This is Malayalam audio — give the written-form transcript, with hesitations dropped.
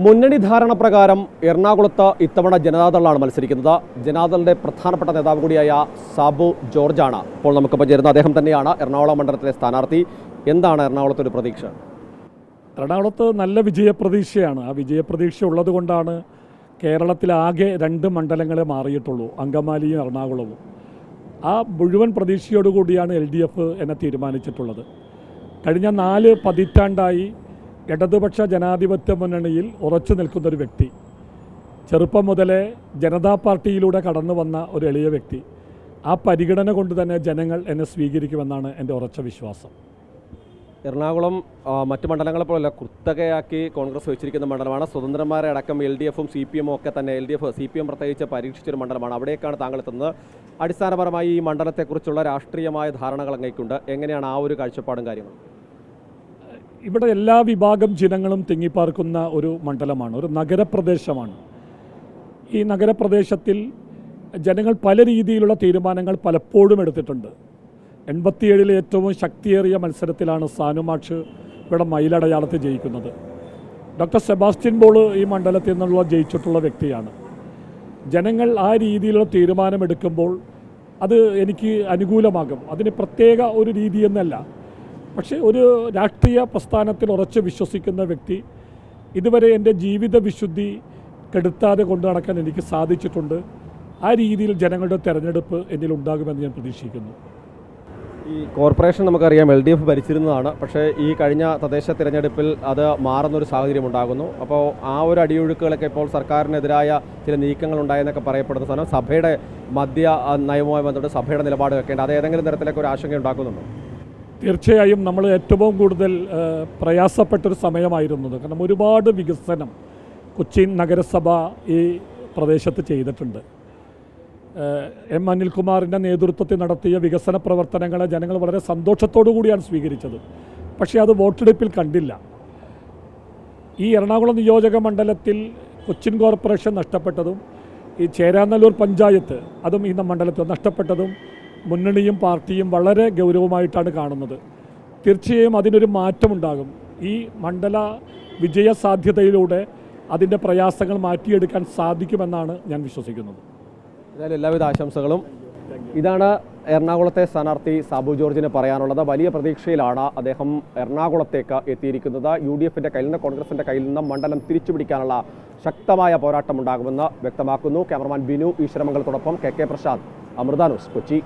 മുന്നണി ധാരണ പ്രകാരം എറണാകുളത്ത് ഇത്തവണ ജനതാദളാണ് മത്സരിക്കുന്നത്. ജനതാദളിന്റെ പ്രധാനപ്പെട്ട നേതാവ് കൂടിയായ സാബു ജോർജാണ് ഇപ്പോൾ നമുക്കിപ്പോൾ ചേരുന്നത്. അദ്ദേഹം തന്നെയാണ് എറണാകുളം മണ്ഡലത്തിലെ സ്ഥാനാർത്ഥി. എന്താണ് എറണാകുളത്തെ ഒരു പ്രതീക്ഷ? എറണാകുളത്ത് നല്ല വിജയപ്രതീക്ഷയാണ്. ആ വിജയപ്രതീക്ഷ ഉള്ളത് കൊണ്ടാണ് കേരളത്തിലാകെ 2 മണ്ഡലങ്ങളെ മാറിയിട്ടുള്ളൂ, അങ്കമാലിയും എറണാകുളവും. ആ മുഴുവൻ പ്രതീക്ഷയോടുകൂടിയാണ് LDF എന്നെ തീരുമാനിച്ചിട്ടുള്ളത്. കഴിഞ്ഞ 4 പതിറ്റാണ്ടായി ഇടതുപക്ഷ ജനാധിപത്യ മുന്നണിയിൽ ഉറച്ചു നിൽക്കുന്നൊരു വ്യക്തി, ചെറുപ്പം മുതലേ ജനതാ പാർട്ടിയിലൂടെ കടന്നു വന്ന ഒരു എളിയ വ്യക്തി. ആ പരിഗണന കൊണ്ട് തന്നെ ജനങ്ങൾ എന്നെ സ്വീകരിക്കുമെന്നാണ് എൻ്റെ ഉറച്ച വിശ്വാസം. എറണാകുളം മറ്റ് മണ്ഡലങ്ങളെ പോലല്ല കുത്തകയാക്കി കോൺഗ്രസ് വെച്ചിരിക്കുന്ന മണ്ഡലമാണ്. സ്വതന്ത്രന്മാരെ അടക്കം LDFും CPM ഒക്കെ തന്നെ LDF CPM പ്രത്യേകിച്ച് പരീക്ഷിച്ചൊരു മണ്ഡലമാണ്. അവിടേക്കാണ് താങ്കൾ എത്തുന്നത്. അടിസ്ഥാനപരമായി ഈ മണ്ഡലത്തെക്കുറിച്ചുള്ള രാഷ്ട്രീയമായ ധാരണകൾ അങ്ങേക്കുണ്ട്. എങ്ങനെയാണ് ആ ഒരു കാഴ്ചപ്പാടും കാര്യങ്ങളും? ഇവിടെ എല്ലാ വിഭാഗം ജനങ്ങളും തിങ്ങിപ്പാർക്കുന്ന ഒരു മണ്ഡലമാണ്, ഒരു നഗരപ്രദേശമാണ്. ഈ നഗരപ്രദേശത്തിൽ ജനങ്ങൾ പല രീതിയിലുള്ള തീരുമാനങ്ങൾ പലപ്പോഴും എടുത്തിട്ടുണ്ട്. 87-ലെ ഏറ്റവും ശക്തിയേറിയ മത്സരത്തിലാണ് സാനുമാഷ് ഇവിടെ മയിലടയാളത്തിൽ ജയിക്കുന്നത്. ഡോക്ടർ സെബാസ്റ്റ്യൻ പോൾ ഈ മണ്ഡലത്തിൽ നിന്നുള്ള ജയിച്ചിട്ടുള്ള വ്യക്തിയാണ്. ജനങ്ങൾ ആ രീതിയിലുള്ള തീരുമാനമെടുക്കുമ്പോൾ അത് എനിക്ക് അനുകൂലമാകും. അതിന് പ്രത്യേക ഒരു രീതിയെന്നല്ല, പക്ഷേ ഒരു രാഷ്ട്രീയ പ്രസ്ഥാനത്തിൽ ഉറച്ച് വിശ്വസിക്കുന്ന വ്യക്തി, ഇതുവരെ എൻ്റെ ജീവിത വിശുദ്ധി കെടുത്താതെ കൊണ്ടു നടക്കാൻ എനിക്ക് സാധിച്ചിട്ടുണ്ട്. ആ രീതിയിൽ ജനങ്ങളുടെ തെരഞ്ഞെടുപ്പ് എന്നിലുണ്ടാകുമെന്ന് ഞാൻ പ്രതീക്ഷിക്കുന്നു. ഈ കോർപ്പറേഷൻ നമുക്കറിയാം LDF ഭരിച്ചിരുന്നതാണ്. പക്ഷേ ഈ കഴിഞ്ഞ തദ്ദേശ തിരഞ്ഞെടുപ്പിൽ അത് മാറുന്നൊരു സാഹചര്യം ഉണ്ടാകുന്നു. അപ്പോൾ ആ ഒരു അടിയൊഴുക്കുകളൊക്കെ ഇപ്പോൾ സർക്കാരിനെതിരായ ചില നീക്കങ്ങൾ ഉണ്ടായെന്നൊക്കെ പറയപ്പെടുന്ന സാധനം സഭയുടെ മദ്യ നയവുമായി ബന്ധപ്പെട്ട് സഭയുടെ നിലപാട് വെക്കേണ്ട അത് ഏതെങ്കിലും തരത്തിലൊക്കെ ഒരു ആശങ്ക ഉണ്ടാക്കുന്നുണ്ടോ? തീർച്ചയായും നമ്മൾ ഏറ്റവും കൂടുതൽ പ്രയാസപ്പെട്ടൊരു സമയമായിരുന്നത്. കാരണം ഒരുപാട് വികസനം കൊച്ചിൻ നഗരസഭ ഈ പ്രദേശത്ത് ചെയ്തിട്ടുണ്ട്. M. അനിൽകുമാറിൻ്റെ നേതൃത്വത്തിൽ നടത്തിയ വികസന പ്രവർത്തനങ്ങളെ ജനങ്ങൾ വളരെ സന്തോഷത്തോടു കൂടിയാണ് സ്വീകരിച്ചത്. പക്ഷേ അത് വോട്ടെടുപ്പിൽ കണ്ടില്ല. ഈ എറണാകുളം നിയോജക മണ്ഡലത്തിൽ കൊച്ചിൻ കോർപ്പറേഷൻ നഷ്ടപ്പെട്ടതും ഈ ചേരാനല്ലൂർ പഞ്ചായത്ത് അതും ഈ മണ്ഡലത്തിൽ നഷ്ടപ്പെട്ടതും മുന്നണിയും പാർട്ടിയും വളരെ ഗൗരവമായിട്ടാണ് കാണുന്നത്. തീർച്ചയായും അതിനൊരു മാറ്റമുണ്ടാകും. ഈ മണ്ഡല വിജയസാധ്യതയിലൂടെ അതിൻ്റെ പ്രയാസങ്ങൾ മാറ്റിയെടുക്കാൻ സാധിക്കുമെന്നാണ് ഞാൻ വിശ്വസിക്കുന്നത്. ഏതായാലും എല്ലാവിധ ആശംസകളും. ഇതാണ് എറണാകുളത്തെ സ്ഥാനാർത്ഥി സാബു ജോർജിന് പറയാനുള്ളത്. വലിയ പ്രതീക്ഷയിലാണ് അദ്ദേഹം എറണാകുളത്തേക്ക് എത്തിയിരിക്കുന്നത്. UDFിൻ്റെ കയ്യിൽ നിന്ന് കോൺഗ്രസിൻ്റെ കയ്യിൽ നിന്ന് മണ്ഡലം തിരിച്ചുപിടിക്കാനുള്ള ശക്തമായ പോരാട്ടമുണ്ടാകുമെന്ന് വ്യക്തമാക്കുന്നു. ക്യാമറമാൻ ബിനു ഈശ്വരമംഗലത്തോടൊപ്പം KK പ്രസാദ്, അമൃത ന്യൂസ്, കൊച്ചി.